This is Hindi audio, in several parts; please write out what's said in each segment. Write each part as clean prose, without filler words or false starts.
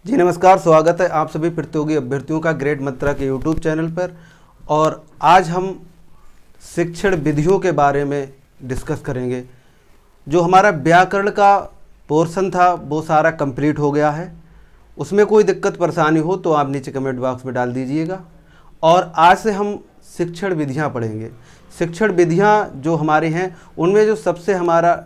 जी नमस्कार, स्वागत है आप सभी प्रतियोगी अभ्यर्थियों का ग्रेड मंत्रा के यूट्यूब चैनल पर। और आज हम शिक्षण विधियों के बारे में डिस्कस करेंगे। जो हमारा व्याकरण का पोर्शन था वो सारा कंप्लीट हो गया है। उसमें कोई दिक्कत परेशानी हो तो आप नीचे कमेंट बॉक्स में डाल दीजिएगा। और आज से हम शिक्षण विधियाँ पढ़ेंगे। शिक्षण विधियाँ जो हमारी हैं उनमें जो सबसे हमारा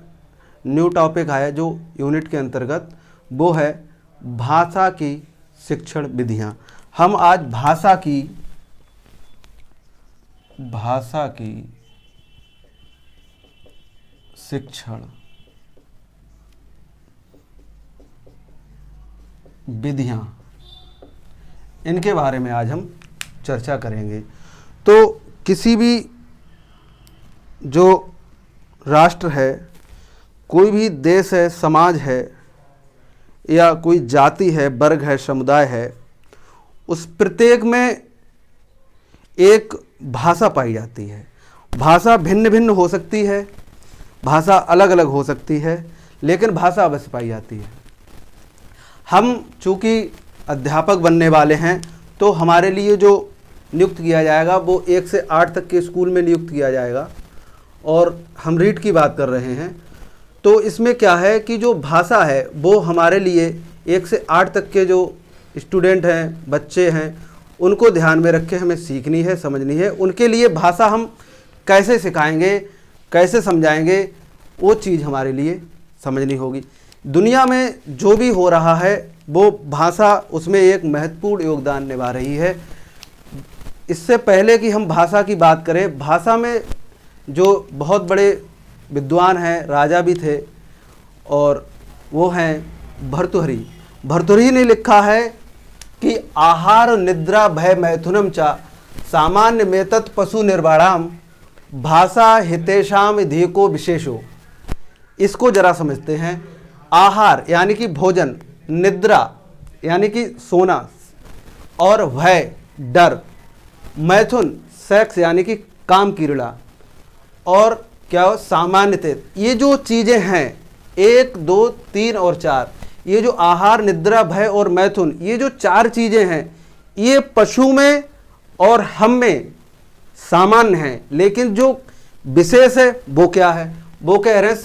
न्यू टॉपिक आया जो यूनिट के अंतर्गत, वो है भाषा की शिक्षण विधियां। हम आज भाषा की शिक्षण विधियां, इनके बारे में आज हम चर्चा करेंगे। तो किसी भी जो राष्ट्र है, कोई भी देश है, समाज है, या कोई जाति है, वर्ग है, समुदाय है, उस प्रत्येक में एक भाषा पाई जाती है। भाषा भिन्न भिन्न हो सकती है, भाषा अलग अलग हो सकती है, लेकिन भाषा अवश्य पाई जाती है। हम चूँकि अध्यापक बनने वाले हैं तो हमारे लिए जो नियुक्त किया जाएगा वो 1 से 8 तक के स्कूल में नियुक्त किया जाएगा। और हम रीट की बात कर रहे हैं तो इसमें क्या है कि जो भाषा है वो हमारे लिए 1 से 8 तक के जो स्टूडेंट हैं, बच्चे हैं, उनको ध्यान में रख के हमें सीखनी है, समझनी है। उनके लिए भाषा हम कैसे सिखाएंगे, कैसे समझाएंगे, वो चीज़ हमारे लिए समझनी होगी। दुनिया में जो भी हो रहा है वो भाषा उसमें एक महत्वपूर्ण योगदान निभा रही है। इससे पहले कि हम भाषा की बात करें, भाषा में जो बहुत बड़े विद्वान हैं, राजा भी थे, और वो हैं भर्तृहरि। भर्तृहरि ने लिखा है कि आहार निद्रा भय मैथुनम चा सामान्य में तत् पशु निर्वाणाम भाषा हितेशाम अधिको विशेषो। इसको जरा समझते हैं। आहार यानी कि भोजन, निद्रा यानी कि सोना, और भय डर, मैथुन सेक्स यानी कि काम क्रीड़ा, और क्या हो सामान्यतः, ये जो चीज़ें हैं 1, 2, 3 और 4, ये जो आहार, निद्रा, भय और मैथुन, ये जो 4 चीज़ें हैं ये पशु में और हम में सामान्य हैं। लेकिन जो विशेष है वो क्या है? वो कह रहे हैं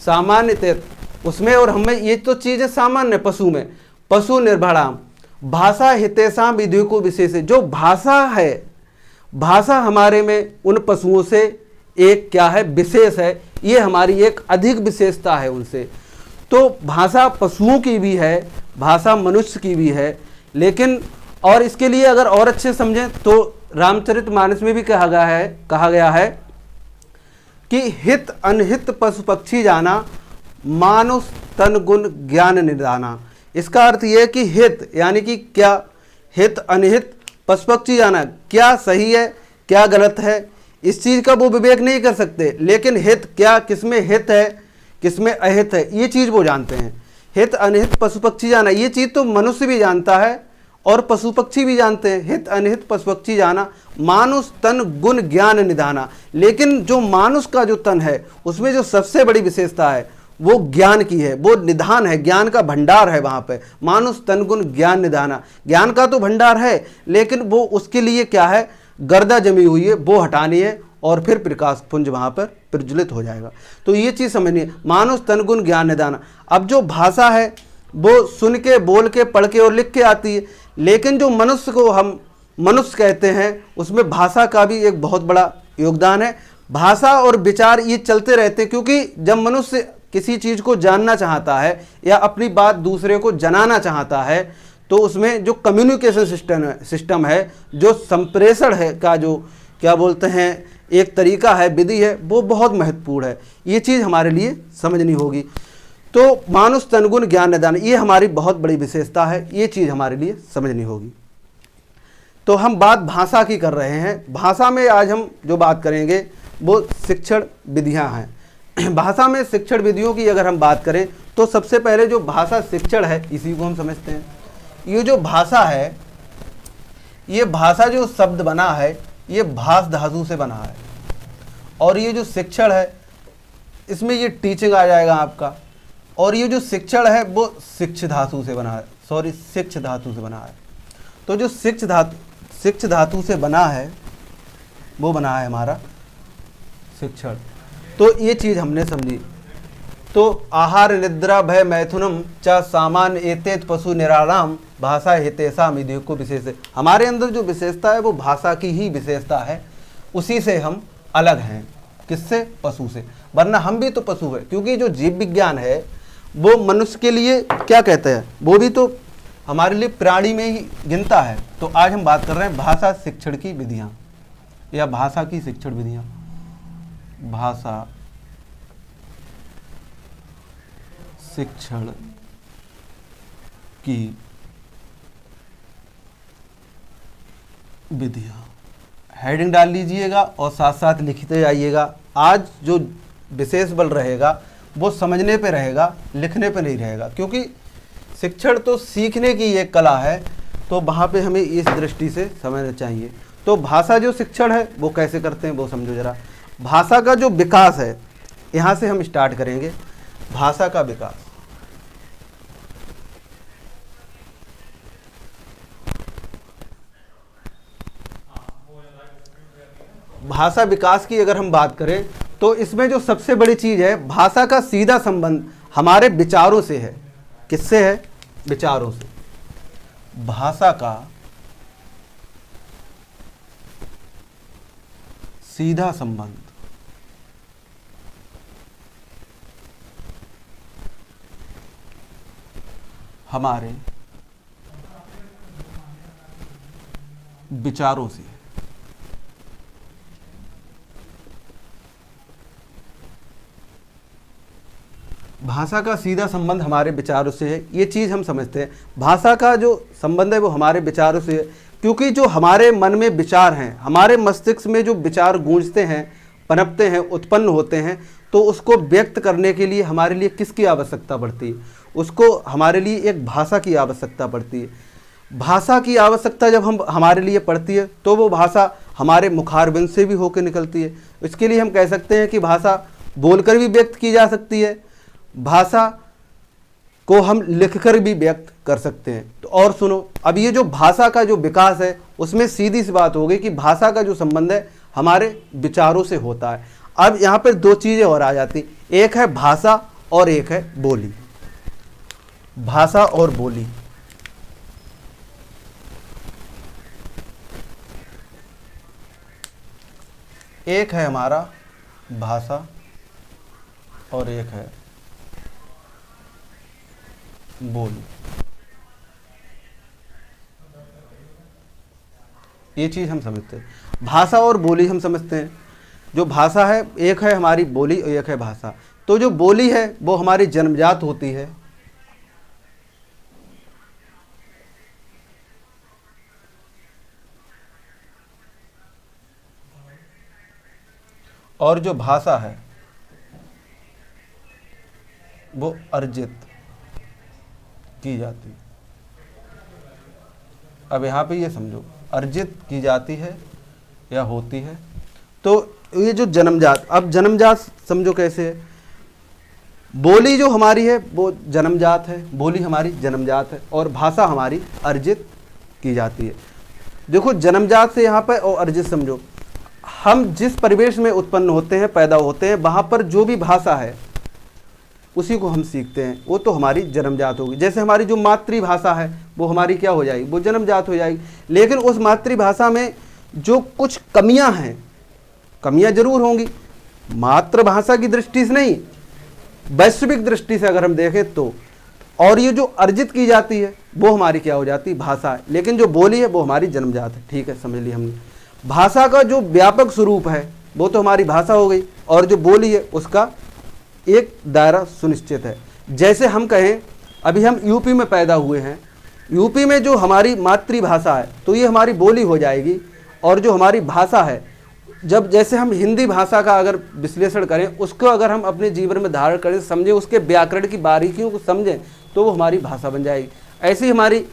सामान्यतः उसमें और हम में ये तो चीज़ें सामान्य पशु में। पशु निर्भराम भाषा हितेशाम विधियों को विशेष है। जो भाषा है, भाषा हमारे में उन पशुओं से एक क्या है? विशेष है। ये हमारी एक अधिक विशेषता है उनसे। तो भाषा पशुओं की भी है, भाषा मनुष्य की भी है। लेकिन और इसके लिए अगर और अच्छे समझें तो रामचरितमानस में भी कहा गया है कि हित अनहित पशु पक्षी जाना मानुष तन गुण ज्ञान निदाना। इसका अर्थ ये है कि हित यानी कि क्या, हित अनहित पशु पक्षी जाना, क्या सही है क्या गलत है, इस चीज़ का वो विवेक नहीं कर सकते। लेकिन हित क्या, किसमें हित है किसमें अहित है, ये चीज़ वो जानते हैं। हित अनहित पशु पक्षी जाना, ये चीज़ तो मनुष्य भी जानता है और पशु पक्षी भी जानते हैं। हित अनहित पशु पक्षी जाना मानुष तन गुण ज्ञान निधाना। लेकिन जो मानुष का जो तन है उसमें जो सबसे बड़ी विशेषता है वो ज्ञान की है, वो निधान है, ज्ञान का भंडार है। वहाँ पे मानुष तन गुण ज्ञान निधाना, ज्ञान का तो भंडार है, लेकिन वो उसके लिए क्या है? गर्दा जमी हुई है, वो हटानी है और फिर प्रकाश पुंज वहाँ पर प्रज्वलित हो जाएगा। तो ये चीज़ समझनी है, मानुष तन गुण ज्ञान निदाना। अब जो भाषा है वो सुन के, बोल के, पढ़ के और लिख के आती है, लेकिन जो मनुष्य को हम मनुष्य कहते हैं उसमें भाषा का भी एक बहुत बड़ा योगदान है। भाषा और विचार ये चलते रहते हैं, क्योंकि जब मनुष्य किसी चीज़ को जानना चाहता है या अपनी बात दूसरे को जनाना चाहता है तो उसमें जो कम्युनिकेशन सिस्टम है, जो संप्रेषण है का जो क्या बोलते हैं एक तरीका है, विधि है, वो बहुत महत्वपूर्ण है। ये चीज़ हमारे लिए समझनी होगी। तो मानुष तनगुण ज्ञान निदान, ये हमारी बहुत बड़ी विशेषता है, ये चीज़ हमारे लिए समझनी होगी। तो हम बात भाषा की कर रहे हैं। भाषा में आज हम जो बात करेंगे वो शिक्षण विधियाँ हैं। भाषा में शिक्षण विधियों की अगर हम बात करें तो सबसे पहले जो भाषा शिक्षण है इसी को हम समझते हैं। ये जो भाषा है, ये भाषा जो शब्द बना है ये भाष धातु से बना है, और ये जो शिक्षण है इसमें ये टीचिंग आ जाएगा आपका। और ये जो शिक्षण है वो शिक्ष धातु से बना है, सॉरी शिक्ष धातु से बना है। तो जो शिक्ष धातु से बना है वो बना है हमारा शिक्षण। तो ये चीज़ हमने समझी। तो आहार निद्रा भय मैथुनम च सामान्य एतेत पशु निराराम भाषा हेतेसा मिधि को विशेष है। हमारे अंदर जो विशेषता है वो भाषा की ही विशेषता है, उसी से हम अलग हैं। किससे? पशु से। वरना हम भी तो पशु है, क्योंकि जो जीव विज्ञान है वो मनुष्य के लिए क्या कहते हैं, वो भी तो हमारे लिए प्राणी में ही गिनता है। तो आज हम बात कर रहे हैं भाषा शिक्षण की विधियाँ या भाषा की शिक्षण विधियाँ। भाषा शिक्षण की विधियाँ। हेडिंग डाल लीजिएगा और साथ साथ लिखते जाइएगा। आज जो विशेष बल रहेगा वो समझने पे रहेगा, लिखने पे नहीं रहेगा, क्योंकि शिक्षण तो सीखने की एक कला है। तो वहाँ पे हमें इस दृष्टि से समझना चाहिए। तो भाषा जो शिक्षण है वो कैसे करते हैं वो समझो जरा। भाषा का जो विकास है, यहाँ से हम स्टार्ट करेंगे। भाषा का विकास, भाषा विकास की अगर हम बात करें तो इसमें जो सबसे बड़ी चीज़ है, भाषा का सीधा संबंध हमारे विचारों से है। किससे है? विचारों से। भाषा का सीधा संबंध हमारे विचारों से। भाषा का सीधा संबंध हमारे विचारों से है, ये चीज़ हम समझते हैं। भाषा का जो संबंध है वो हमारे विचारों से है, क्योंकि जो हमारे मन में विचार हैं, हमारे मस्तिष्क में जो विचार गूंजते हैं, पनपते हैं, उत्पन्न होते हैं, तो उसको व्यक्त करने के लिए हमारे लिए किसकी आवश्यकता पड़ती है? उसको हमारे लिए एक भाषा की आवश्यकता पड़ती है। भाषा की आवश्यकता जब हमारे लिए पड़ती है तो वो भाषा हमारे मुखारबिंद से भी होकर निकलती है। इसके लिए हम कह सकते हैं कि भाषा बोलकर भी व्यक्त की जा सकती है, भाषा को हम लिखकर भी व्यक्त कर सकते हैं। तो और सुनो, अब ये जो भाषा का जो विकास है उसमें सीधी सी बात हो गई कि भाषा का जो संबंध है हमारे विचारों से होता है। अब यहाँ पर दो चीज़ें और आ जाती, एक है भाषा और एक है बोली। भाषा और बोली, एक है हमारा भाषा और एक है बोली। ये चीज़ हम समझते हैं, भाषा और बोली हम समझते हैं। जो भाषा है एक है हमारी बोली और एक है भाषा। तो जो बोली है वो हमारी जन्मजात होती है, और जो भाषा है वो अर्जित की जाती है। अब यहाँ पे ये समझो, अर्जित की जाती है या होती है। तो ये जो जन्मजात, अब जन्मजात समझो कैसे है। बोली जो हमारी है वो जन्मजात है, बोली हमारी जन्मजात है, और भाषा हमारी अर्जित की जाती है। देखो जन्मजात से यहाँ पर और अर्जित समझो, हम जिस परिवेश में उत्पन्न होते हैं, पैदा होते हैं, वहाँ पर जो भी भाषा है उसी को हम सीखते हैं, वो तो हमारी जन्मजात होगी। जैसे हमारी जो मातृभाषा है वो हमारी क्या हो जाएगी, वो जन्मजात हो जाएगी। लेकिन उस मातृभाषा में जो कुछ कमियां हैं, कमियां जरूर होंगी, मातृभाषा की दृष्टि से नहीं, वैश्विक दृष्टि से अगर हम देखें तो। और ये जो अर्जित की जाती है वो हमारी क्या हो जाती है, भाषा है। लेकिन जो बोली है वो हमारी जन्मजात है। ठीक है, समझ लिया हमने। भाषा का जो व्यापक स्वरूप है वो तो हमारी भाषा हो गई, और जो बोली है उसका एक दायरा सुनिश्चित है। जैसे हम कहें अभी हम यूपी में पैदा हुए हैं, यूपी में जो हमारी मातृभाषा है तो ये हमारी बोली हो जाएगी, और जो हमारी भाषा है, जब जैसे हम हिंदी भाषा का अगर विश्लेषण करें, उसको अगर हम अपने जीवन में धारण करें, समझें, उसके व्याकरण की बारीकियों को समझें, तो वो हमारी भाषा बन जाएगी। ऐसी हमारी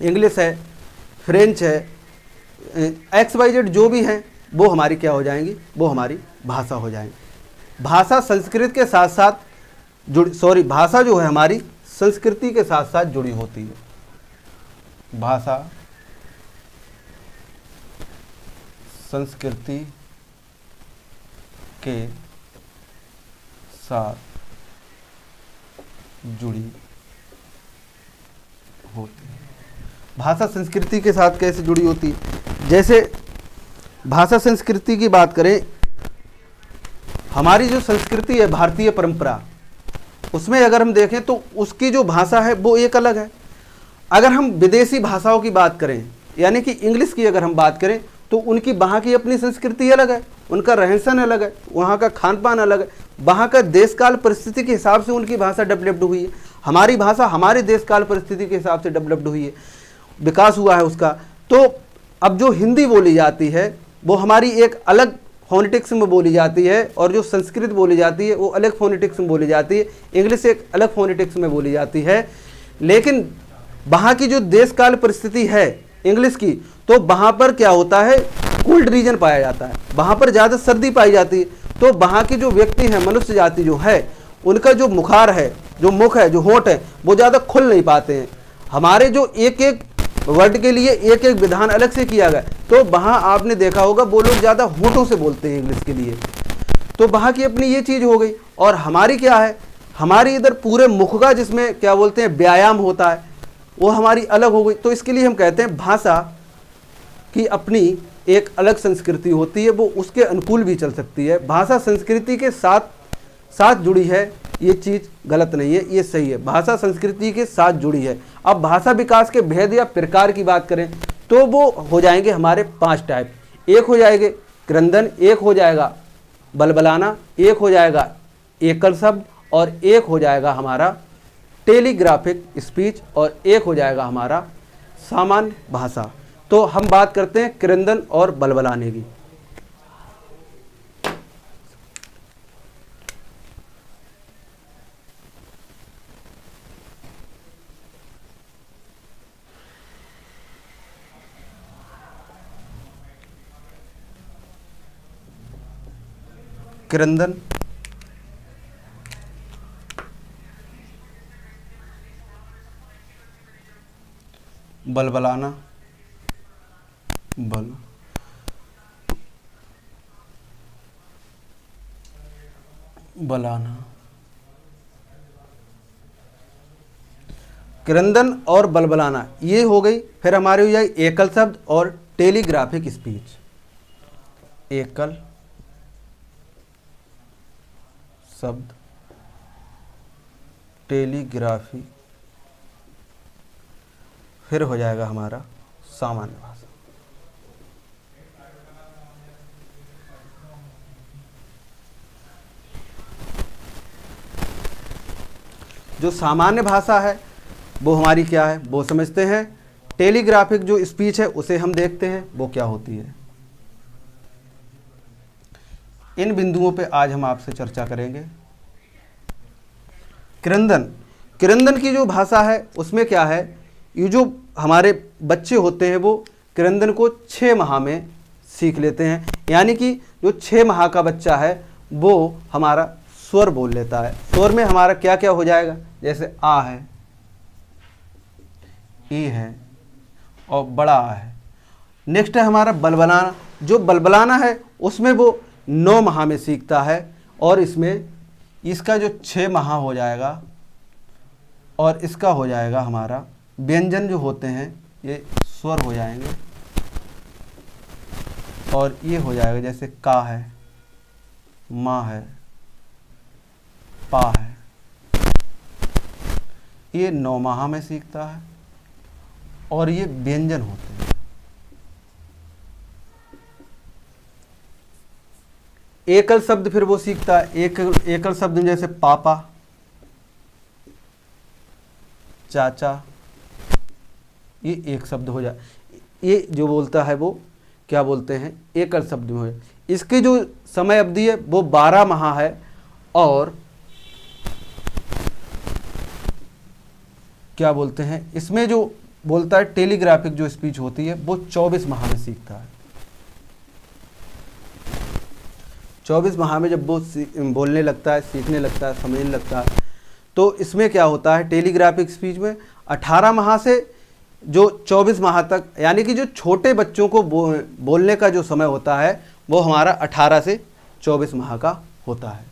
इंग्लिश है, फ्रेंच है, XYZ जो भी हैं वो हमारी क्या हो जाएंगी, वो हमारी भाषा हो जाएंगी। भाषा संस्कृत के साथ साथ भाषा जो है हमारी संस्कृति के साथ साथ जुड़ी होती है। भाषा संस्कृति के साथ जुड़ी होती है। भाषा संस्कृति के साथ कैसे जुड़ी होती है? जैसे भाषा संस्कृति की बात करें, हमारी जो संस्कृति है भारतीय परंपरा, उसमें अगर हम देखें तो उसकी जो भाषा है वो एक अलग है। अगर हम विदेशी भाषाओं की बात करें, यानी कि इंग्लिश की अगर हम बात करें, तो उनकी वहाँ की अपनी संस्कृति अलग है, उनका रहन सहन अलग है, वहाँ का खान पान अलग है, वहाँ का देश काल परिस्थिति के हिसाब से उनकी भाषा डेवलप्ड हुई है। हमारी भाषा हमारे देश काल परिस्थिति के हिसाब से डेवलप्ड हुई है, विकास हुआ है उसका। तो अब जो हिंदी बोली जाती है वो हमारी एक अलग फोनेटिक्स में बोली जाती है, और जो संस्कृत बोली जाती है वो अलग फोनेटिक्स में बोली जाती है, इंग्लिश एक अलग फोनेटिक्स में बोली जाती है। लेकिन वहाँ की जो देश काल परिस्थिति है इंग्लिश की, तो वहाँ पर क्या होता है, कोल्ड रीजन पाया जाता है, वहाँ पर ज़्यादा सर्दी पाई जाती है। तो वहाँ की जो व्यक्ति हैं, मनुष्य जाति जो है, उनका जो मुखार है, जो मुख है, जो होंठ है, वो ज़्यादा खुल नहीं पाते हैं। हमारे जो एक एक वर्ड के लिए एक एक विधान अलग से किया गया, तो वहाँ आपने देखा होगा वो लोग ज़्यादा होठों से बोलते हैं इंग्लिश के लिए। तो वहाँ की अपनी ये चीज़ हो गई। और हमारी क्या है, हमारी इधर पूरे मुख का जिसमें क्या बोलते हैं व्यायाम होता है, वो हमारी अलग हो गई। तो इसके लिए हम कहते हैं भाषा की अपनी एक अलग संस्कृति होती है, वो उसके अनुकूल भी चल सकती है। भाषा संस्कृति के साथ साथ जुड़ी है, ये चीज़ गलत नहीं है, ये सही है, भाषा संस्कृति के साथ जुड़ी है। अब भाषा विकास के भेद या प्रकार की बात करें तो वो हो जाएंगे हमारे 5 टाइप। एक हो जाएंगे क्रंदन, एक हो जाएगा बलबलाना, एक हो जाएगा एकल शब्द, और एक हो जाएगा हमारा टेलीग्राफिक स्पीच, और एक हो जाएगा हमारा सामान्य भाषा। तो हम बात करते हैं क्रंदन और बलबलाने की। क्रंदन, बलबलाना, बल बलाना, क्रंदन और बलबलाना ये हो गई। फिर हमारे हो जाए एकल शब्द और टेलीग्राफिक स्पीच। एकल शब्द, टेलीग्राफी, फिर हो जाएगा हमारा सामान्य भाषा। जो सामान्य भाषा है वो हमारी क्या है वो समझते हैं। टेलीग्राफिक जो स्पीच है उसे हम देखते हैं वो क्या होती है। इन बिंदुओं पे आज हम आपसे चर्चा करेंगे। क्रंदन, क्रंदन की जो भाषा है उसमें क्या है, ये जो हमारे बच्चे होते हैं वो क्रंदन को 6 माह में सीख लेते हैं। यानी कि जो 6 माह का बच्चा है वो हमारा स्वर बोल लेता है। स्वर में हमारा क्या क्या हो जाएगा, जैसे आ है, ई है और बड़ा आ है। नेक्स्ट है हमारा बलबलाना। जो बलबलाना है उसमें वो 9 माह में सीखता है, और इसमें इसका जो 6 माह हो जाएगा और इसका हो जाएगा हमारा व्यंजन जो होते हैं ये स्वर हो जाएंगे, और ये हो जाएगा जैसे का है, माँ है, पा है। ये 9 माह में सीखता है और ये व्यंजन होते हैं। एकल शब्द फिर वो सीखता है। एकल शब्द में जैसे पापा, चाचा, ये एक शब्द हो जाए। ये जो बोलता है वो क्या बोलते हैं, एकल शब्द में हो जाए। इसकी जो समय अवधि है वो 12 माह है, और क्या बोलते हैं इसमें जो बोलता है टेलीग्राफिक जो स्पीच होती है वो 24 माह में सीखता है। 24 माह में जब वो बोलने लगता है, सीखने लगता है, समझने लगता है, तो इसमें क्या होता है टेलीग्राफिक स्पीच में 18 माह से जो 24 माह तक, यानी कि जो छोटे बच्चों को बोलने का जो समय होता है वो हमारा 18 से 24 माह का होता है।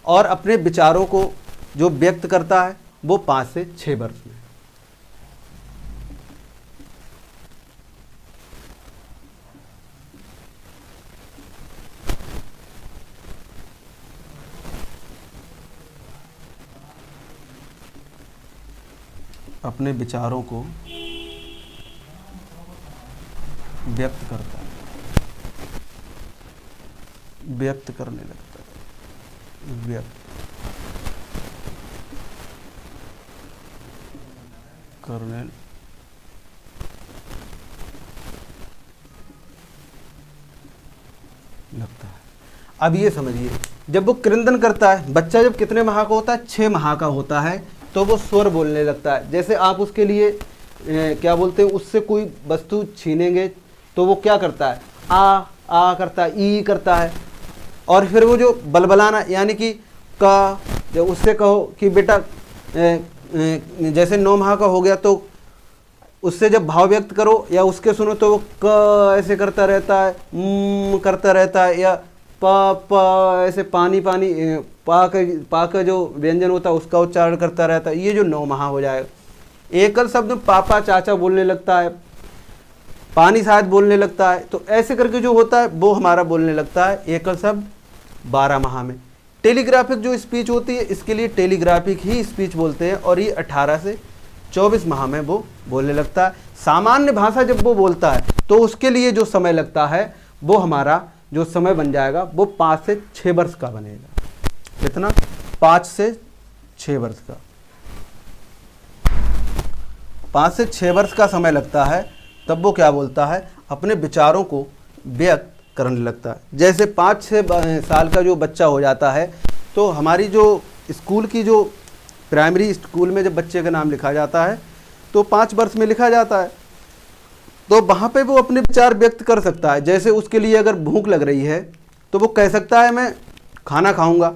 और अपने विचारों को जो व्यक्त करता है वो 5 से 6 वर्ष में। अपने विचारों को व्यक्त करता है, व्यक्त करने लगता है, व्यक्त करने लगता है। अब ये समझिए, जब वो क्रंदन करता है, बच्चा जब कितने माह का होता है, 6 माह का होता है, तो वो स्वर बोलने लगता है। जैसे आप उसके लिए क्या बोलते हैं, उससे कोई वस्तु छीनेंगे तो वो क्या करता है, आ करता है, ई करता है। और फिर वो जो बलबलाना, यानी कि का, जब उससे कहो कि बेटा जैसे 9 माह का हो गया तो उससे जब भाव व्यक्त करो या उसके सुनो तो वो क ऐसे करता रहता है, करता रहता है, या प ऐसे पानी पानी पा का जो व्यंजन होता है उसका उच्चारण करता रहता है। ये जो 9 माह हो जाएगा। एकल शब्द पापा चाचा बोलने लगता है, पानी शायद बोलने लगता है। तो ऐसे करके जो होता है वो हमारा बोलने लगता है एकल शब्द 12 माह में। टेलीग्राफिक जो स्पीच होती है इसके लिए टेलीग्राफिक ही स्पीच बोलते हैं, और ये 18 से 24 माह में वो बोलने लगता है। सामान्य भाषा जब वो बोलता है तो उसके लिए जो समय लगता है वो हमारा जो समय बन जाएगा वो 5 से 6 वर्ष का बनेगा। कितना? 5 से 6 वर्ष का। 5 से 6 वर्ष का समय लगता है, तब वो क्या बोलता है, अपने विचारों को व्यक्त करने लगता है। जैसे 5-6 साल का जो बच्चा हो जाता है तो हमारी जो स्कूल की जो प्राइमरी स्कूल में जब बच्चे का नाम लिखा जाता है तो 5 वर्ष में लिखा जाता है, तो वहाँ पे वो अपने विचार व्यक्त कर सकता है। जैसे उसके लिए अगर भूख लग रही है तो वो कह सकता है मैं खाना खाऊंगा,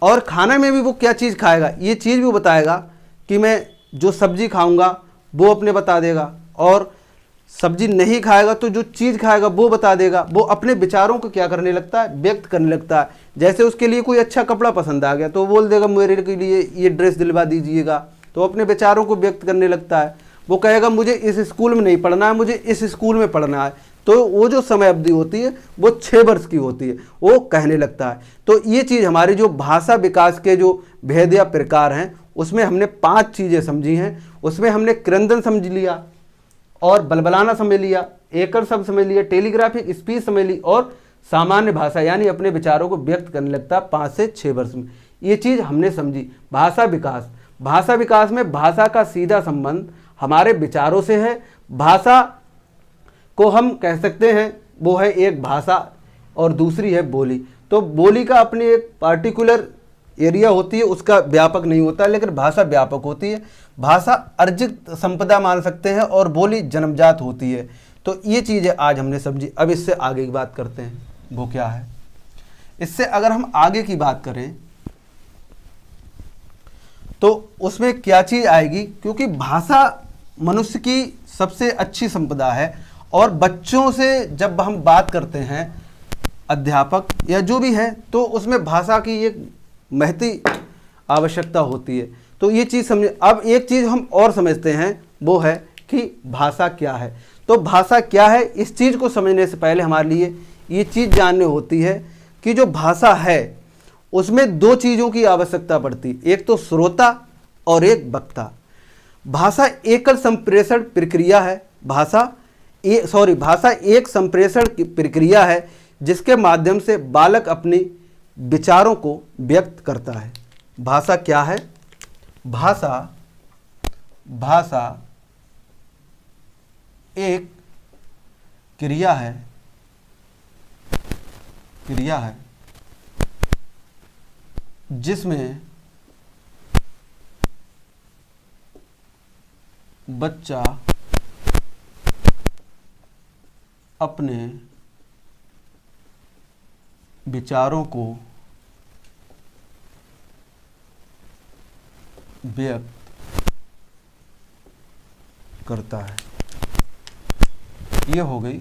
और खाने में भी वो क्या चीज़ खाएगा ये चीज़ भी वो बताएगा कि मैं जो सब्जी खाऊंगा वो अपने बता देगा, और सब्जी नहीं खाएगा तो जो चीज़ खाएगा वो बता देगा। वो अपने विचारों को क्या करने लगता है, व्यक्त करने लगता है। जैसे उसके लिए कोई अच्छा कपड़ा पसंद आ गया तो बोल देगा मेरे के लिए ये ड्रेस दिलवा दीजिएगा, तो अपने विचारों को व्यक्त करने लगता है। वो कहेगा मुझे इस स्कूल में नहीं पढ़ना है, मुझे इस स्कूल में पढ़ना है, तो वो जो समय अवधि होती है वो 6 वर्ष की होती है, वो कहने लगता है। तो ये चीज़ हमारी जो भाषा विकास के जो भेद या प्रकार हैं उसमें हमने 5 चीज़ें समझी हैं। उसमें हमने क्रंदन समझ लिया, और बलबलाना समझ लिया, एकल शब्द समझ लिया, टेलीग्राफिक स्पीच समझ ली, और सामान्य भाषा यानी अपने विचारों को व्यक्त करने लगता 5 से 6 वर्ष में। ये चीज़ हमने समझी। भाषा विकास, भाषा विकास में भाषा का सीधा संबंध हमारे विचारों से है। भाषा को हम कह सकते हैं वो है एक भाषा और दूसरी है बोली। तो बोली का अपनी एक पार्टिकुलर एरिया होती है, उसका व्यापक नहीं होता, लेकिन भाषा व्यापक होती है। भाषा अर्जित संपदा मान सकते हैं और बोली जन्मजात होती है। तो ये चीज़ें आज हमने समझी। अब इससे आगे की बात करते हैं, वो क्या है। इससे अगर हम आगे की बात करें तो उसमें क्या चीज़ आएगी, क्योंकि भाषा मनुष्य की सबसे अच्छी संपदा है, और बच्चों से जब हम बात करते हैं अध्यापक या जो भी है तो उसमें भाषा की एक महती आवश्यकता होती है। तो ये चीज़ समझे। अब एक चीज़ हम और समझते हैं, वो है कि भाषा क्या है। तो भाषा क्या है, इस चीज़ को समझने से पहले हमारे लिए ये चीज़ जाननी होती है कि जो भाषा है उसमें 2 चीज़ों की आवश्यकता पड़ती, एक तो श्रोता और एक वक्ता। भाषा एकल संप्रेषण प्रक्रिया है। भाषा एक संप्रेषण की प्रक्रिया है जिसके माध्यम से बालक अपनी विचारों को व्यक्त करता है। भाषा क्या है? भाषा एक क्रिया है जिसमें बच्चा अपने विचारों को व्यक्त करता है। ये हो गई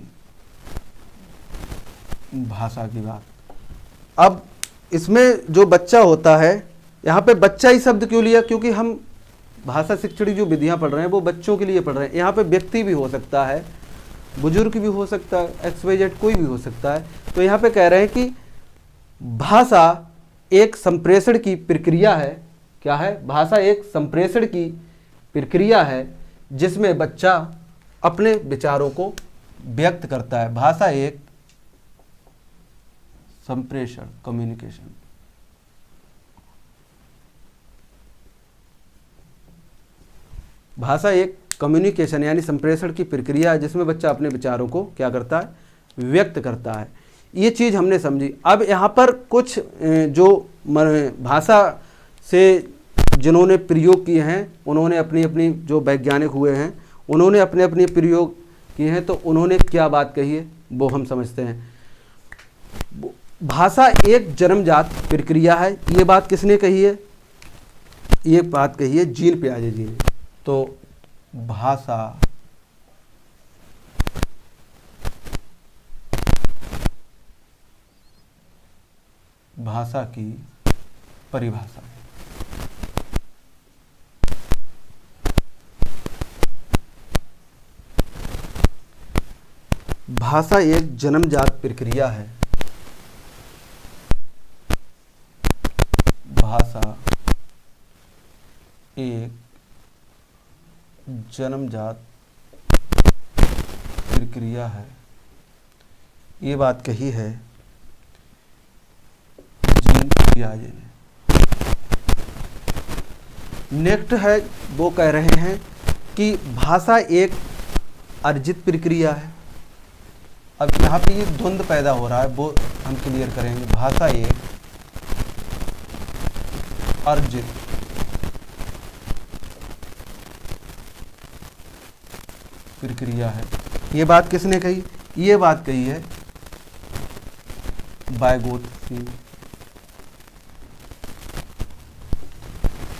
भाषा की बात। अब इसमें जो बच्चा होता है, यहाँ पे बच्चा ही शब्द क्यों लिया? क्योंकि हम भाषा शिक्षण की जो विधियाँ पढ़ रहे हैं वो बच्चों के लिए पढ़ रहे हैं। यहाँ पे व्यक्ति भी हो सकता है, बुजुर्ग भी हो सकता है, XYZ कोई भी हो सकता है। तो यहाँ पे कह रहे हैं कि भाषा एक संप्रेषण की प्रक्रिया है। क्या है? भाषा एक संप्रेषण की प्रक्रिया है जिसमें बच्चा अपने विचारों को व्यक्त करता है। भाषा एक संप्रेषण, कम्युनिकेशन। भाषा एक कम्युनिकेशन यानी संप्रेषण की प्रक्रिया है जिसमें बच्चा अपने विचारों को क्या करता है? व्यक्त करता है। ये चीज़ हमने समझी। अब यहाँ पर कुछ जो भाषा से जिन्होंने प्रयोग किए हैं, उन्होंने अपनी अपनी जो वैज्ञानिक हुए हैं, उन्होंने अपने अपने प्रयोग किए हैं। तो उन्होंने क्या बात कही है वो हम समझते हैं। भाषा एक जन्मजात प्रक्रिया है। ये बात किसने कही है? ये बात कही है जीन पियाजे जी ने। तो भाषा भाषा की परिभाषा। भाषा एक जन्मजात प्रक्रिया है। भाषा एक जन्मजात प्रक्रिया है। ये बात कही है जीन पियाजे ने। नेक्स्ट है, वो कह रहे हैं कि भाषा एक अर्जित प्रक्रिया है। अब यहाँ पे ये द्वंद्व पैदा हो रहा है, वो हम क्लियर करेंगे। भाषा एक अर्जित प्रक्रिया है। ये बात किसने कही? ये बात कही है वाइगोत्स्की।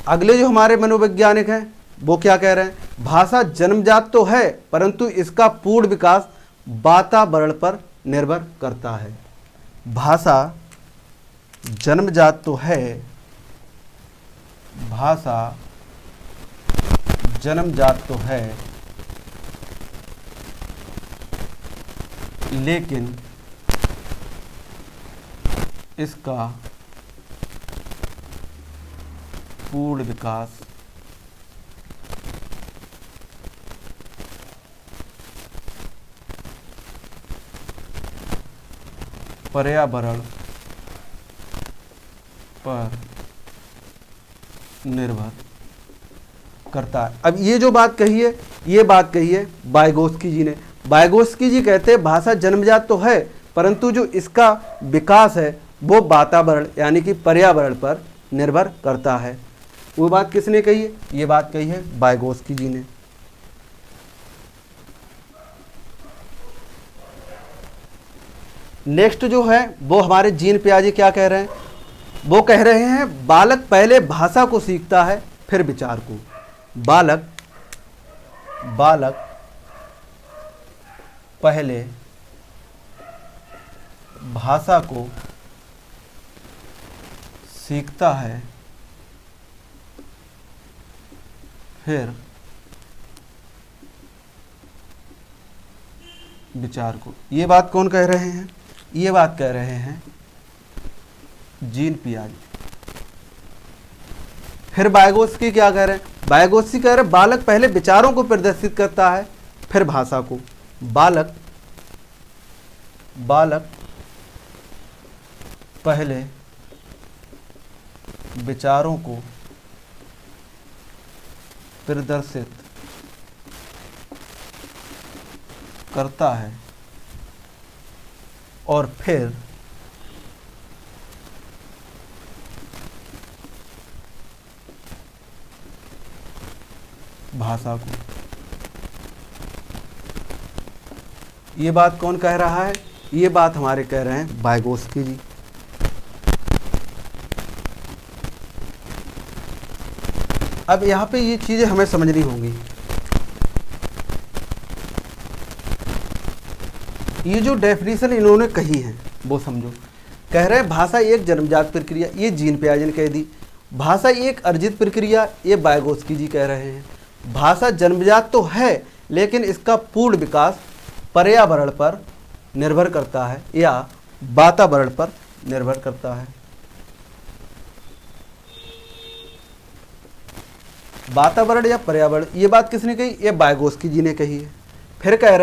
अगले जो हमारे मनोवैज्ञानिक हैं वो क्या कह रहे हैं? भाषा जन्मजात तो है परंतु इसका पूर्ण विकास वातावरण पर निर्भर करता है। भाषा जन्मजात तो है, भाषा जन्मजात तो है, लेकिन इसका पूर्ण विकास पर्यावरण पर निर्भर करता है। अब ये जो बात कही है, ये बात कही है वाइगोत्स्की जी ने। वाइगोत्स्की जी कहते हैं भाषा जन्मजात तो है परंतु जो इसका विकास है वो वातावरण यानी कि पर्यावरण पर निर्भर करता है। वो बात किसने कही है? ये बात कही है वाइगोत्स्की जी ने। नेक्स्ट जो है वो हमारे जीन पियाजे क्या कह रहे हैं? वो कह रहे हैं बालक पहले भाषा को सीखता है फिर विचार को। बालक पहले भाषा को सीखता है फिर विचार को। ये बात कौन कह रहे हैं? ये बात कह रहे हैं जीन पियाजे। फिर वाइगोत्स्की क्या कह रहे हैं? वाइगोत्स्की कह रहे हैं बालक पहले विचारों को प्रदर्शित करता है फिर भाषा को। बालक पहले विचारों को प्रदर्शित करता है और फिर भाषा को। ये बात कौन कह रहा है? ये बात हमारे कह रहे हैं वाइगोत्स्की जी। अब यहाँ पे ये चीज़ें हमें समझनी होंगी। ये जो डेफिनेशन इन्होंने कही है वो समझो। कह रहे हैं भाषा एक जन्मजात प्रक्रिया, ये जीन पियाजे ने कह दी। भाषा एक अर्जित प्रक्रिया, ये वाइगोत्स्की जी कह रहे हैं। भाषा जन्मजात तो है लेकिन इसका पूर्ण विकास पर्यावरण पर निर्भर करता है या वातावरण पर निर्भर करता है। वातावरण या पर्यावरण, ये बात किसने कही? ये वाइगोत्स्की जी ने कही है। फिर कह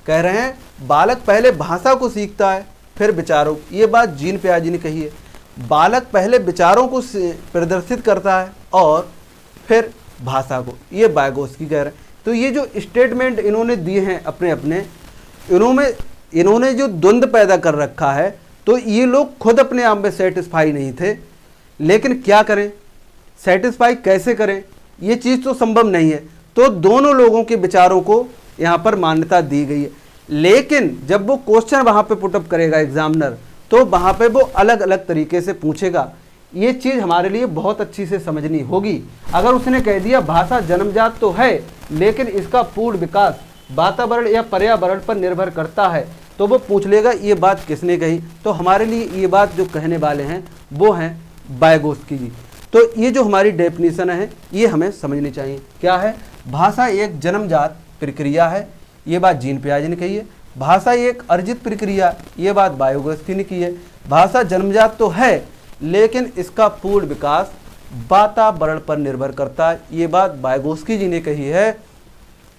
रहे हैं बालक पहले भाषा को सीखता है फिर विचारों, ये बात जीन पियाजे ने कही है। बालक पहले विचारों को प्रदर्शित करता है और फिर भाषा को, ये वाइगोत्स्की कह रहे हैं। तो ये जो स्टेटमेंट इन्होंने दिए हैं अपने अपने, इन्होंने जो द्वंद्व पैदा कर रखा है, तो ये लोग खुद अपने आप में सेटिस्फाई नहीं थे। लेकिन क्या करें, सेटिस्फाई कैसे करें, ये चीज़ तो संभव नहीं है। तो दोनों लोगों के विचारों को यहाँ पर मान्यता दी गई है। लेकिन जब वो क्वेश्चन वहाँ पे पुटअप करेगा एग्जामिनर, तो वहाँ पे वो अलग अलग तरीके से पूछेगा। ये चीज़ हमारे लिए बहुत अच्छी से समझनी होगी। अगर उसने कह दिया भाषा जन्मजात तो है लेकिन इसका पूर्ण विकास वातावरण या पर्यावरण पर निर्भर करता है, तो वो पूछ लेगा ये बात किसने कही। तो हमारे लिए ये बात जो कहने वाले हैं वो हैं वाइगोत्स्की जी। तो ये जो हमारी डेफिनेशन है ये हमें समझनी चाहिए। क्या है? भाषा एक जन्मजात प्रक्रिया है, ये बात जीन पियाजे ने कही है। भाषा एक अर्जित प्रक्रिया, ये बात वाइगोत्स्की ने की है। भाषा जन्मजात तो है लेकिन इसका पूर्ण विकास वातावरण पर निर्भर करता है, ये बात वाइगोत्स्की जी ने कही है।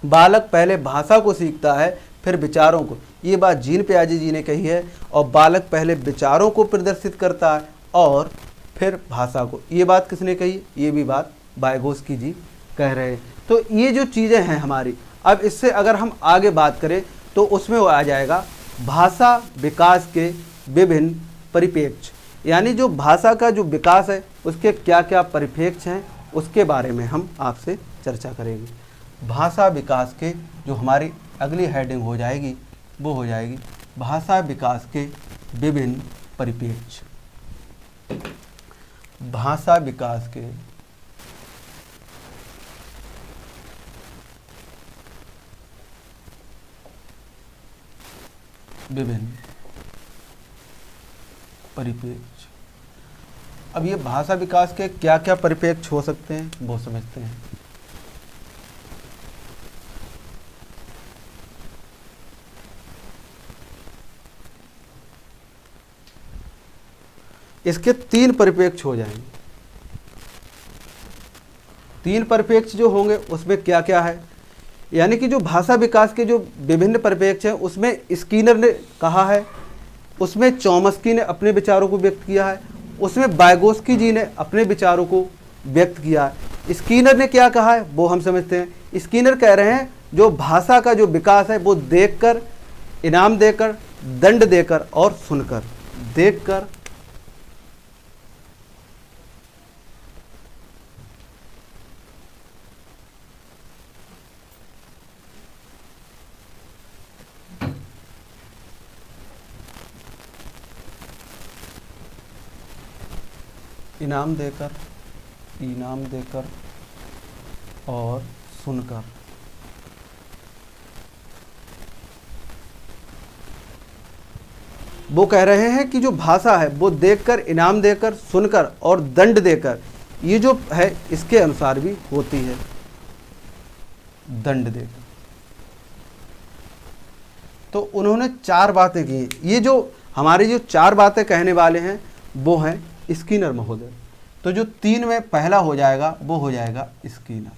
बालक पहले भाषा को सीखता है फिर विचारों को, ये बात जीन पियाजे जी ने कही है। और बालक पहले विचारों को प्रदर्शित करता है और फिर भाषा को, ये बात किसने कही? ये भी बात वाइगोत्स्की जी कह रहे हैं। तो ये जो चीज़ें हैं हमारी, अब इससे अगर हम आगे बात करें तो उसमें वो आ जाएगा भाषा विकास के विभिन्न परिप्रेक्ष्य, यानी जो भाषा का जो विकास है उसके क्या क्या परिप्रेक्ष्य हैं उसके बारे में हम आपसे चर्चा करेंगे। भाषा विकास के जो हमारी अगली हेडिंग हो जाएगी वो हो जाएगी भाषा विकास के विभिन्न परिप्रेक्ष्य। भाषा विकास के विभिन्न परिप्रेक्ष्य। अब ये भाषा विकास के क्या क्या परिप्रेक्ष्य हो सकते हैं वो समझते हैं। इसके 3 परिप्रेक्ष्य हो जाएंगे। 3 परिप्रेक्ष्य जो होंगे उसमें क्या क्या है, यानी कि जो भाषा विकास के जो विभिन्न परिप्रेक्ष्य हैं उसमें स्किनर ने कहा है, उसमें चॉम्स्की ने अपने विचारों को व्यक्त किया है, उसमें वाइगोत्स्की जी ने अपने विचारों को व्यक्त किया है। स्किनर ने क्या कहा है वो हम समझते हैं। स्किनर कह रहे हैं जो भाषा का जो विकास है वो देखकर, इनाम देकर, दंड देकर और सुनकर। देखकर, इनाम देकर और सुनकर। वो कह रहे हैं कि जो भाषा है वो देखकर, इनाम देकर, सुनकर और दंड देकर, ये जो है इसके अनुसार भी होती है। दंड देकर। तो उन्होंने 4 बातें की। ये जो हमारी जो 4 बातें कहने वाले हैं वो हैं स्किनर महोदय। तो जो 3 में पहला हो जाएगा वो हो जाएगा स्किनर।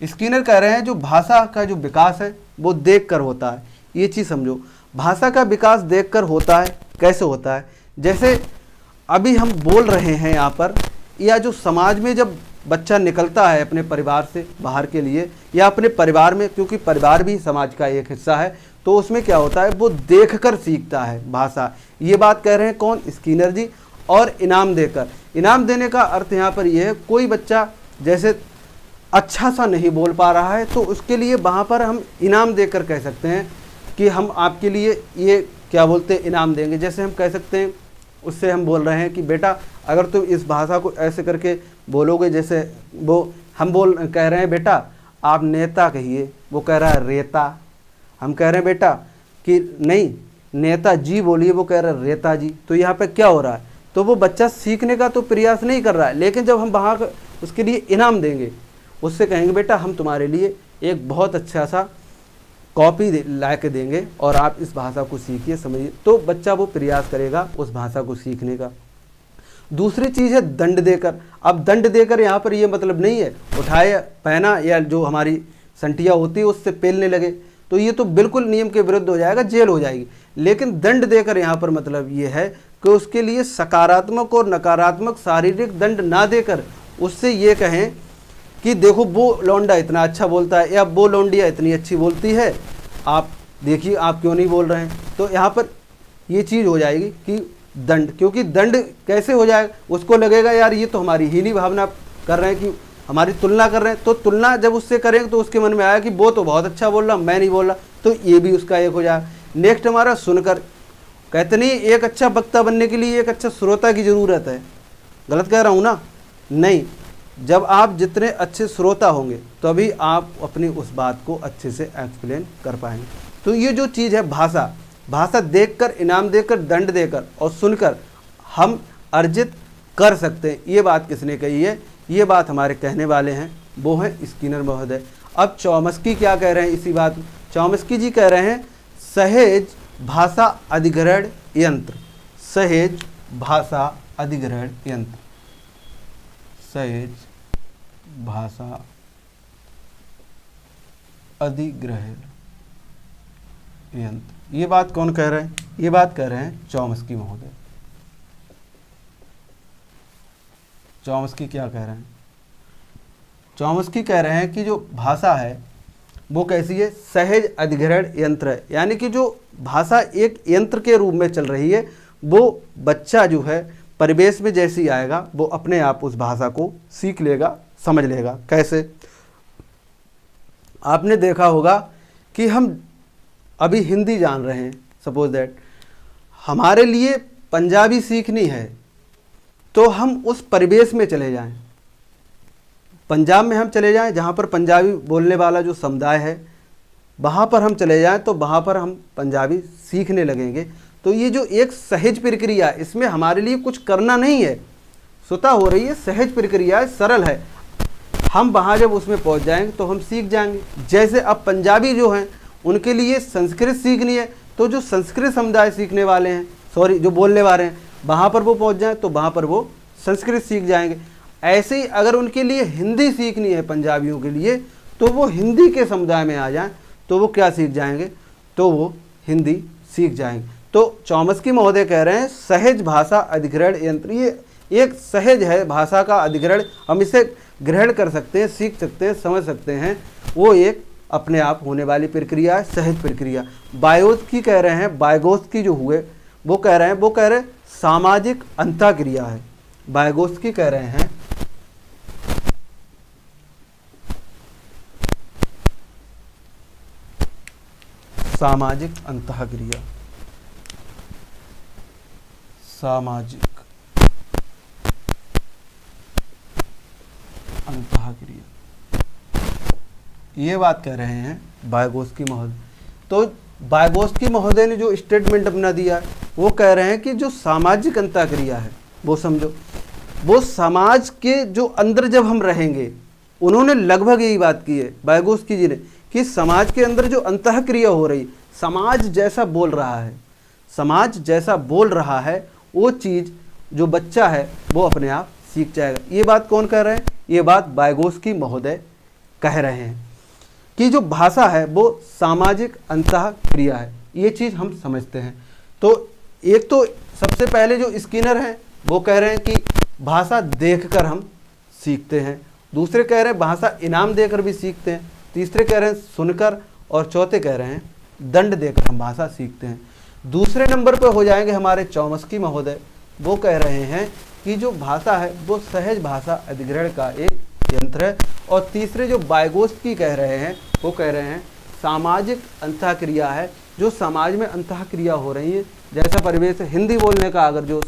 स्किनर कह रहे हैं जो भाषा का जो विकास है वो देखकर होता है। ये चीज़ समझो, भाषा का विकास देखकर होता है। कैसे होता है? जैसे अभी हम बोल रहे हैं यहाँ पर, या जो समाज में जब बच्चा निकलता है अपने परिवार से बाहर के लिए, या अपने परिवार में, क्योंकि परिवार भी समाज का एक हिस्सा है, तो उसमें क्या होता है वो देखकर सीखता है भाषा। ये बात कह रहे हैं कौन? स्किनर जी। और इनाम देकर, इनाम देने का अर्थ यहाँ पर यह है कोई बच्चा जैसे अच्छा सा नहीं बोल पा रहा है तो उसके लिए वहाँ पर हम इनाम देकर कह सकते हैं कि हम आपके लिए ये क्या बोलते हैं इनाम देंगे। जैसे हम कह सकते हैं, उससे हम बोल रहे हैं कि बेटा अगर तुम इस भाषा को ऐसे करके बोलोगे, जैसे वो हम कह रहे हैं बेटा आप नेता कहिए, वो कह रहा है रेता। हम कह रहे हैं बेटा कि नहीं नेताजी बोलिए, वो कह रहा है रेता जी। तो यहाँ पे क्या हो रहा है, तो वो बच्चा सीखने का तो प्रयास नहीं कर रहा है, लेकिन जब हम वहाँ उसके लिए इनाम देंगे, उससे कहेंगे बेटा हम तुम्हारे लिए एक बहुत अच्छा सा कॉपी ला के देंगे और आप इस भाषा को सीखिए, समझिए, तो बच्चा वो प्रयास करेगा उस भाषा को सीखने का। दूसरी चीज़ है दंड देकर। अब दंड देकर यहाँ पर ये मतलब नहीं है उठाए पहना या जो हमारी संटिया होती है उससे पेलने लगे, तो ये तो बिल्कुल नियम के विरुद्ध हो जाएगा, जेल हो जाएगी। लेकिन दंड देकर यहाँ पर मतलब ये है कि उसके लिए सकारात्मक और नकारात्मक शारीरिक दंड ना देकर उससे ये कहें कि देखो वो लौंडा इतना अच्छा बोलता है या वो लौंडिया इतनी अच्छी बोलती है, आप देखिए आप क्यों नहीं बोल रहे हैं। तो यहाँ पर ये चीज़ हो जाएगी कि दंड, क्योंकि दंड कैसे हो जाएगा, उसको लगेगा यार ये तो हमारी हीनी भावना कर रहे हैं कि हमारी तुलना कर रहे हैं, तो तुलना जब उससे करेंगे तो उसके मन में आया कि वो तो बहुत अच्छा बोल रहा, मैं नहीं बोल रहा, तो ये भी उसका एक हो जाएगा। नेक्स्ट हमारा सुनकर। कहते नहीं एक अच्छा वक्ता बनने के लिए एक अच्छा श्रोता की ज़रूरत है, गलत कह रहा हूँ ना? नहीं, जब आप जितने अच्छे श्रोता होंगे तभी आप अपनी उस बात को अच्छे से एक्सप्लेन कर पाएंगे। तो ये जो चीज़ है भाषा, भाषा देखकर, इनाम देकर, दंड देकर और सुनकर हम अर्जित कर सकते हैं। ये बात किसने कही है? ये बात हमारे कहने वाले हैं, वो हैं स्किनर महोदय। अब चौमस्की क्या कह रहे हैं इसी बात में? चौमस्की जी कह रहे हैं सहज भाषा अधिग्रहण यंत्र, सहज भाषा अधिग्रहण यंत्र, सहज भाषा अधिग्रहण यंत्र। ये बात कौन कह रहे हैं? ये बात कह रहे हैं चौमस्की महोदय। चौमस्की क्या कह रहे हैं? चौमस्की कह रहे हैं कि जो भाषा है वो कैसी है? सहज अधिग्रहण यंत्र है, यानी कि जो भाषा एक यंत्र के रूप में चल रही है, वो बच्चा जो है परिवेश में जैसी आएगा वो अपने आप उस भाषा को सीख लेगा, समझ लेगा। कैसे? आपने देखा होगा कि हम अभी हिंदी जान रहे हैं, सपोज दैट हमारे लिए पंजाबी सीखनी है, तो हम उस परिवेश में चले जाएं, पंजाब में हम चले जाएं जहाँ पर पंजाबी बोलने वाला जो समुदाय है वहाँ पर हम चले जाएं, तो वहाँ पर हम पंजाबी सीखने लगेंगे। तो ये जो एक सहज प्रक्रिया, इसमें हमारे लिए कुछ करना नहीं है, स्वतः हो रही है, सहज प्रक्रिया है, सरल है। हम वहाँ जब उसमें पहुँच जाएंगे तो हम सीख जाएंगे। जैसे अब पंजाबी जो हैं उनके लिए संस्कृत सीखनी है, तो जो संस्कृत समुदाय सीखने वाले हैं, सॉरी जो बोलने वाले हैं, वहाँ पर वो पहुँच जाएँ तो वहाँ पर वो संस्कृत सीख जाएंगे। ऐसे ही अगर उनके लिए हिंदी सीखनी है पंजाबियों के लिए, तो वो हिंदी के समुदाय में आ जाएं तो वो क्या सीख जाएंगे? तो वो हिंदी सीख जाएंगे। तो चौमस्की महोदय कह रहे हैं सहज भाषा अधिग्रहण यंत्र, ये एक सहज है भाषा का अधिग्रहण, हम इसे ग्रहण कर सकते हैं, सीख सकते हैं, समझ सकते हैं, वो एक अपने आप होने वाली प्रक्रिया है, सहज प्रक्रिया। बायोस्की कह रहे हैं, बायगोस्की जो हुए वो कह रहे हैं सामाजिक अंतःक्रिया है। बायगोस्की कह रहे हैं सामाजिक अंतःक्रिया, सामाजिक अंतःक्रिया, ये बात कह रहे हैं बायगोस्की महोदय। तो बायगोस्की महोदय ने जो स्टेटमेंट अपना दिया है वो कह रहे हैं कि जो सामाजिक अंतःक्रिया है वो समझो, वो समाज के जो अंदर जब हम रहेंगे, उन्होंने लगभग यही बात की है बायगोस्की जी ने, कि समाज के अंदर जो अंतःक्रिया हो रही, समाज जैसा बोल रहा है, समाज जैसा बोल रहा है, वो चीज़ जो बच्चा है वो अपने आप सीख जाएगा। ये बात कौन कह रहे हैं? ये बात बायगोस्की महोदय कह रहे हैं कि जो भाषा है वो सामाजिक अंतःक्रिया है। ये चीज़ हम समझते हैं। तो एक तो सबसे पहले जो स्किनर हैं वो कह रहे हैं कि भाषा देखकर हम सीखते हैं, दूसरे कह रहे हैं भाषा इनाम देकर भी सीखते हैं, तीसरे कह रहे हैं सुनकर, और चौथे कह रहे हैं दंड देकर हम भाषा सीखते हैं। दूसरे नंबर पर हो जाएंगे हमारे चौमस्की महोदय, वो कह रहे हैं कि जो भाषा है वो सहज भाषा अधिग्रहण का एक यंत्र है। और तीसरे जो बायगोस्की कह रहे हैं वो कह रहे हैं सामाजिक अंतःक्रिया है, जो समाज में अंतःक्रिया हो रही है, जैसा परिवेश है, हिंदी बोलने का अगर जो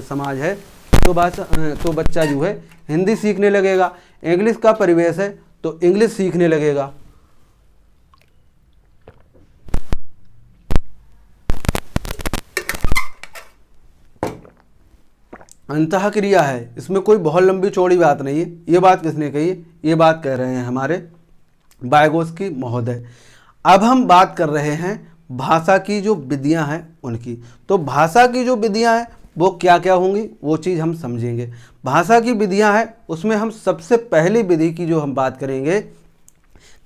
समाज है तो बच्चा जो है हिंदी सीखने लगेगा। इंग्लिश का परिवेश है तो इंग्लिश सीखने लगेगा। अंतः क्रिया है, इसमें कोई बहुत लंबी चौड़ी बात नहीं है। ये बात किसने कही है? ये बात कह रहे हैं हमारे वाइगोत्स्की महोदय। अब हम बात कर रहे हैं भाषा की जो विधियां हैं उनकी। तो भाषा की जो विधियां हैं वो क्या क्या होंगी वो चीज़ हम समझेंगे। भाषा की विधियां हैं उसमें हम सबसे पहली विधि की जो हम बात करेंगे,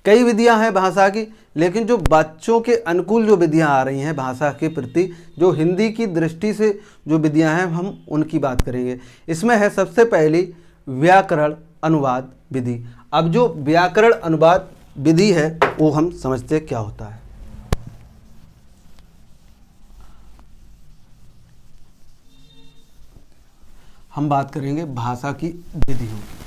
कई विधियां हैं भाषा की, लेकिन जो बच्चों के अनुकूल जो विधियां आ रही हैं भाषा के प्रति, जो हिंदी की दृष्टि से जो विधियां हैं हम उनकी बात करेंगे। इसमें है सबसे पहली व्याकरण अनुवाद विधि। अब जो व्याकरण अनुवाद विधि है वो हम समझते क्या होता है। हम बात करेंगे भाषा की विधियों की।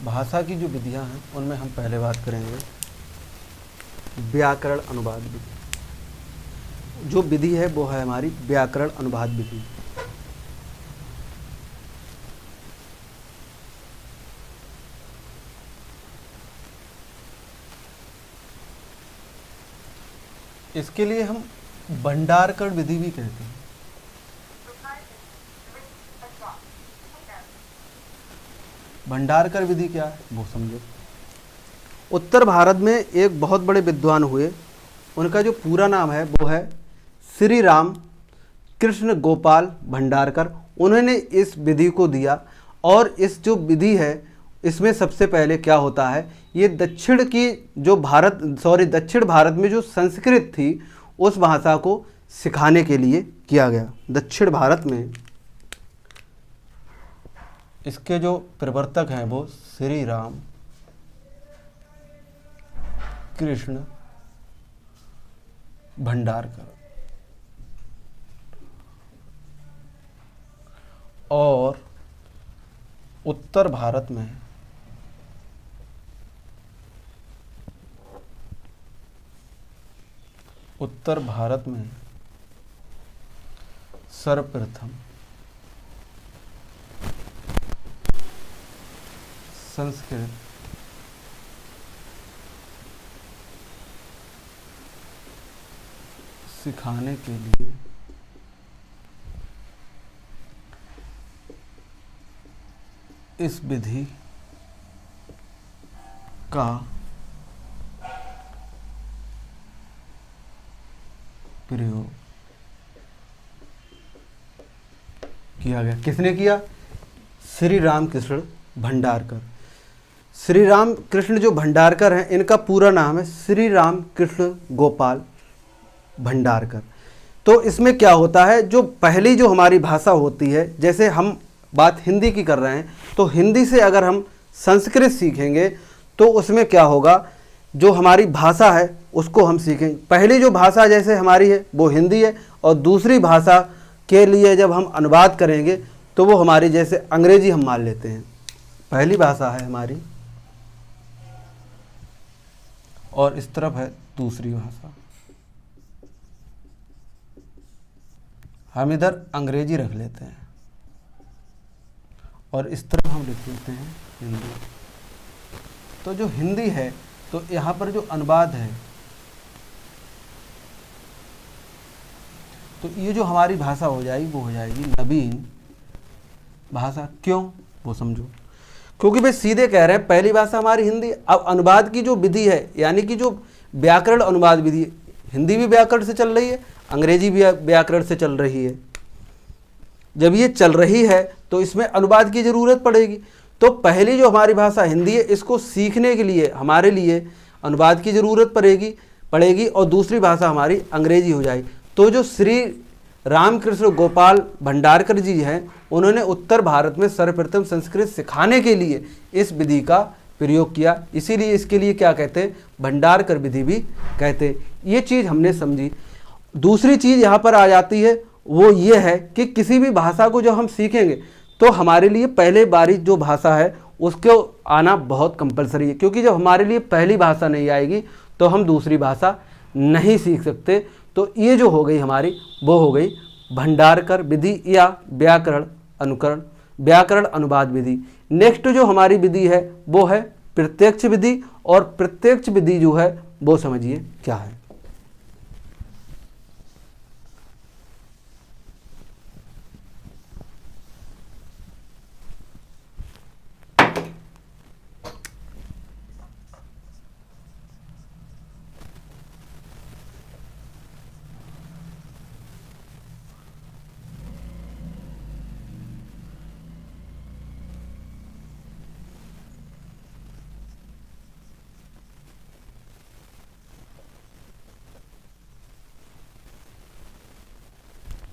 भाषा की जो विधियां हैं उनमें हम पहले बात करेंगे व्याकरण अनुवाद विधि। जो विधि है वो है हमारी व्याकरण अनुवाद विधि। इसके लिए हम भंडारकर विधि भी कहते हैं। भंडारकर विधि क्या है वो समझो। उत्तर भारत में एक बहुत बड़े विद्वान हुए, उनका जो पूरा नाम है वो है श्री राम कृष्ण गोपाल भंडारकर। उन्होंने इस विधि को दिया और इस जो विधि है इसमें सबसे पहले क्या होता है, ये दक्षिण भारत में जो संस्कृत थी उस भाषा को सिखाने के लिए किया गया। दक्षिण भारत में इसके जो प्रवर्तक हैं वो श्री राम कृष्ण भंडारकर और उत्तर भारत में सर्वप्रथम संस्कृत सिखाने के लिए इस विधि का प्रयोग किया गया। किसने किया? श्री राम कृष्ण भंडारकर। श्री राम कृष्ण जो भंडारकर हैं इनका पूरा नाम है श्री राम कृष्ण गोपाल भंडारकर। तो इसमें क्या होता है, जो पहली जो हमारी भाषा होती है, जैसे हम बात हिंदी की कर रहे हैं तो हिंदी से अगर हम संस्कृत सीखेंगे तो उसमें क्या होगा, जो हमारी भाषा है उसको हम सीखेंगे। पहली जो भाषा जैसे हमारी है वो हिंदी है और दूसरी भाषा के लिए जब हम अनुवाद करेंगे तो वो हमारी जैसे अंग्रेजी हम मान लेते हैं। पहली भाषा है हमारी और इस तरफ है दूसरी भाषा। हम इधर अंग्रेजी रख लेते हैं और इस तरफ हम लिख लेते हैं हिंदी। तो जो हिंदी है तो यहाँ पर जो अनुवाद है तो ये जो हमारी भाषा हो जाएगी वो हो जाएगी नवीन भाषा। क्यों वो समझो, क्योंकि वे सीधे कह रहे हैं पहली भाषा हमारी हिंदी। अब अनुवाद की जो विधि है यानी कि जो व्याकरण अनुवाद विधि, हिंदी भी व्याकरण से चल रही है, अंग्रेजी भी व्याकरण से चल रही है। जब ये चल रही है तो इसमें अनुवाद की ज़रूरत पड़ेगी। तो पहली जो हमारी भाषा हिंदी है इसको सीखने के लिए हमारे लिए अनुवाद की ज़रूरत पड़ेगी और दूसरी भाषा हमारी अंग्रेजी हो जाएगी। तो जो श्री रामकृष्ण गोपाल भंडारकर जी हैं उन्होंने उत्तर भारत में सर्वप्रथम संस्कृत सिखाने के लिए इस विधि का प्रयोग किया, इसीलिए इसके लिए क्या कहते हैं, भंडारकर विधि भी कहते हैं। ये चीज़ हमने समझी। दूसरी चीज़ यहाँ पर आ जाती है, वो ये है कि किसी भी भाषा को जब हम सीखेंगे तो हमारे लिए पहले बारी जो भाषा है उसको आना बहुत कंपलसरी है, क्योंकि जब हमारे लिए पहली भाषा नहीं आएगी तो हम दूसरी भाषा नहीं सीख सकते। तो ये जो हो गई हमारी, वो हो गई भंडारकर विधि या व्याकरण अनुवाद विधि। नेक्स्ट जो हमारी विधि है वो है प्रत्यक्ष विधि, और प्रत्यक्ष विधि जो है वो समझिए क्या है।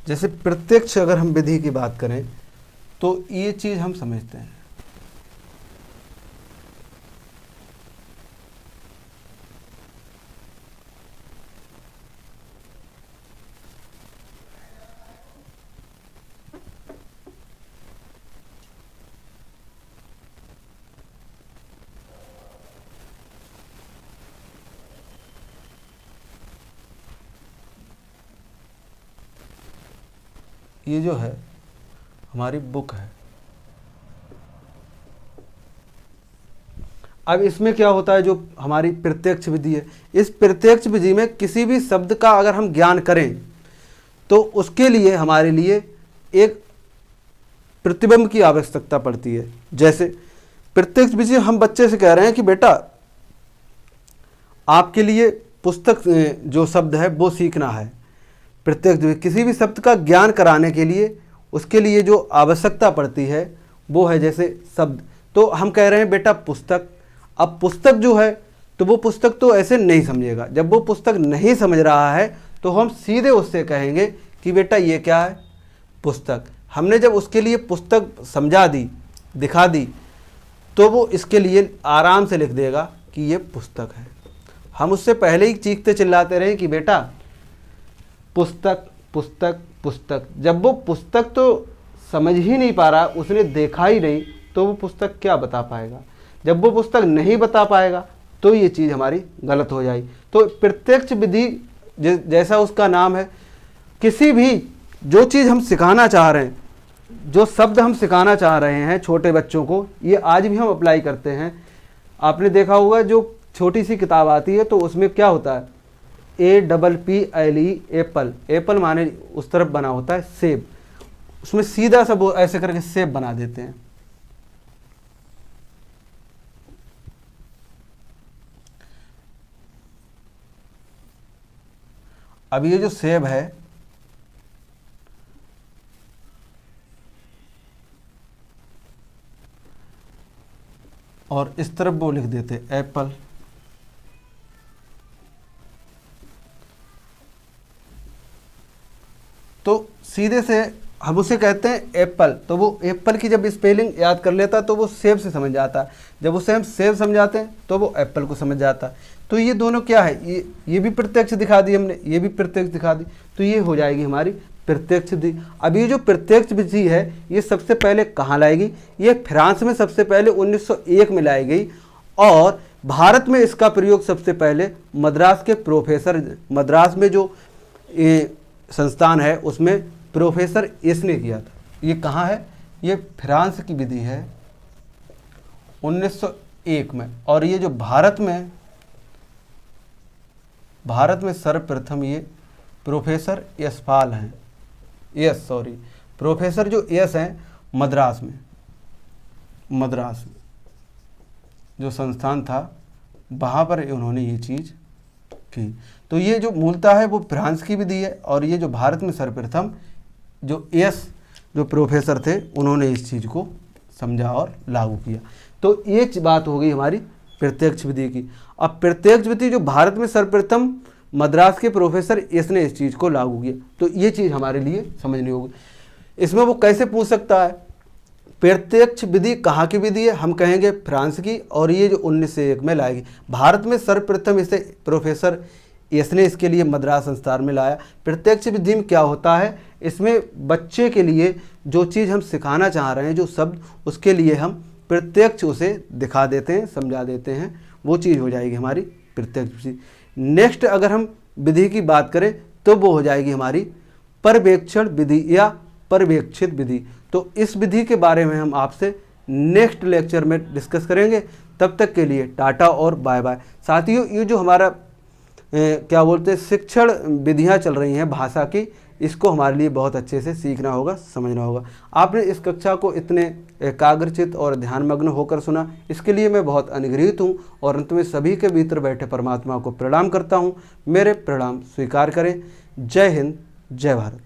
जैसे प्रत्यक्ष अगर हम विधि की बात करें तो ये चीज़ हम समझते हैं। ये जो है हमारी बुक है। अब इसमें क्या होता है, जो हमारी प्रत्यक्ष विधि है, इस प्रत्यक्ष विधि में किसी भी शब्द का अगर हम ज्ञान करें तो उसके लिए हमारे लिए एक प्रतिबिंब की आवश्यकता पड़ती है। जैसे प्रत्यक्ष विधि हम बच्चे से कह रहे हैं कि बेटा आपके लिए पुस्तक जो शब्द है वो सीखना है। प्रत्यक्ष किसी भी शब्द का ज्ञान कराने के लिए उसके लिए जो आवश्यकता पड़ती है वो है जैसे शब्द। तो हम कह रहे हैं बेटा पुस्तक। अब पुस्तक जो है तो वो पुस्तक तो ऐसे नहीं समझेगा। जब वो पुस्तक नहीं समझ रहा है तो हम सीधे उससे कहेंगे कि बेटा ये क्या है, पुस्तक। हमने जब उसके लिए पुस्तक समझा दी, दिखा दी, तो वो इसके लिए आराम से लिख देगा कि ये पुस्तक है। हम उससे पहले ही चीखते चिल्लाते रहे कि बेटा पुस्तक पुस्तक पुस्तक, जब वो पुस्तक तो समझ ही नहीं पा रहा, उसने देखा ही नहीं, तो वो पुस्तक क्या बता पाएगा। जब वो पुस्तक नहीं बता पाएगा तो ये चीज़ हमारी गलत हो जाएगी। तो प्रत्यक्ष विधि जैसा उसका नाम है, किसी भी जो चीज़ हम सिखाना चाह रहे हैं, जो शब्द हम सिखाना चाह रहे हैं छोटे बच्चों को, ये आज भी हम अप्लाई करते हैं। आपने देखा होगा जो छोटी सी किताब आती है तो उसमें क्या होता है, APPLE एप्पल, एप्पल माने उस तरफ बना होता है सेब, उसमें सीधा सा वो ऐसे करके सेब बना देते हैं। अब ये जो सेब है, और इस तरफ वो लिख देते एप्पल। तो सीधे से हम उसे कहते हैं एप्पल। तो वो एप्पल की जब स्पेलिंग याद कर लेता तो वो सेब से समझ जाता है। जब उसे हम सेब समझाते हैं तो वो एप्पल को समझ जाता है। तो ये दोनों क्या है, ये भी प्रत्यक्ष दिखा दी हमने, ये भी प्रत्यक्ष दिखा दी, तो ये हो जाएगी हमारी प्रत्यक्ष विधि। अब ये जो प्रत्यक्ष विधि है ये सबसे पहले कहाँ लाएगी, ये फ्रांस में सबसे पहले 1901 में लाई गई, और भारत में इसका प्रयोग सबसे पहले मद्रास के प्रोफेसर, मद्रास में जो संस्थान है उसमें प्रोफेसर एस ने किया था। ये कहाँ है, ये फ्रांस की विधि है 1901 में। और ये जो भारत में सर्वप्रथम ये प्रोफेसर यशपाल हैं, प्रोफेसर जो यस हैं मद्रास में जो संस्थान था वहाँ पर उन्होंने ये चीज़ की। तो ये जो मूलतः है वो फ्रांस की विधि है, और ये जो भारत में सर्वप्रथम जो जो प्रोफेसर थे उन्होंने इस चीज़ को समझा और लागू किया। तो ये बात हो गई हमारी प्रत्यक्ष विधि की। अब प्रत्यक्ष विधि जो भारत में सर्वप्रथम मद्रास के प्रोफेसर एस ने इस चीज़ को लागू किया, तो ये चीज़ हमारे लिए समझनी होगी। इसमें वो कैसे पूछ सकता है प्रत्यक्ष विधि कहाँ की विधि है? हम कहेंगे फ्रांस की, और ये जो 1901 में लाएगी। भारत में सर्वप्रथम इसे प्रोफेसर एस ने इसके लिए मद्रास संस्थान में लाया। प्रत्यक्ष विधि में क्या होता है, इसमें बच्चे के लिए जो चीज़ हम सिखाना चाह रहे हैं, जो शब्द, उसके लिए हम प्रत्यक्ष उसे दिखा देते हैं, समझा देते हैं, वो चीज़ हो जाएगी हमारी प्रत्यक्ष विधि। नेक्स्ट अगर हम विधि की बात करें तो वो हो जाएगी हमारी पर्यवेक्षण विधि या पर्यवेक्षित विधि। तो इस विधि के बारे में हम आपसे नेक्स्ट लेक्चर में डिस्कस करेंगे। तब तक के लिए टाटा और बाय बाय। साथियों, ये जो हमारा क्या बोलते हैं शिक्षण विधियां चल रही हैं भाषा की, इसको हमारे लिए बहुत अच्छे से सीखना होगा, समझना होगा। आपने इस कक्षा को इतने एकाग्रचित और ध्यानमग्न होकर सुना, इसके लिए मैं बहुत अनुग्रहित हूँ और अंत में सभी के भीतर बैठे परमात्मा को प्रणाम करता हूँ। मेरे प्रणाम स्वीकार करें। जय हिंद, जय भारत।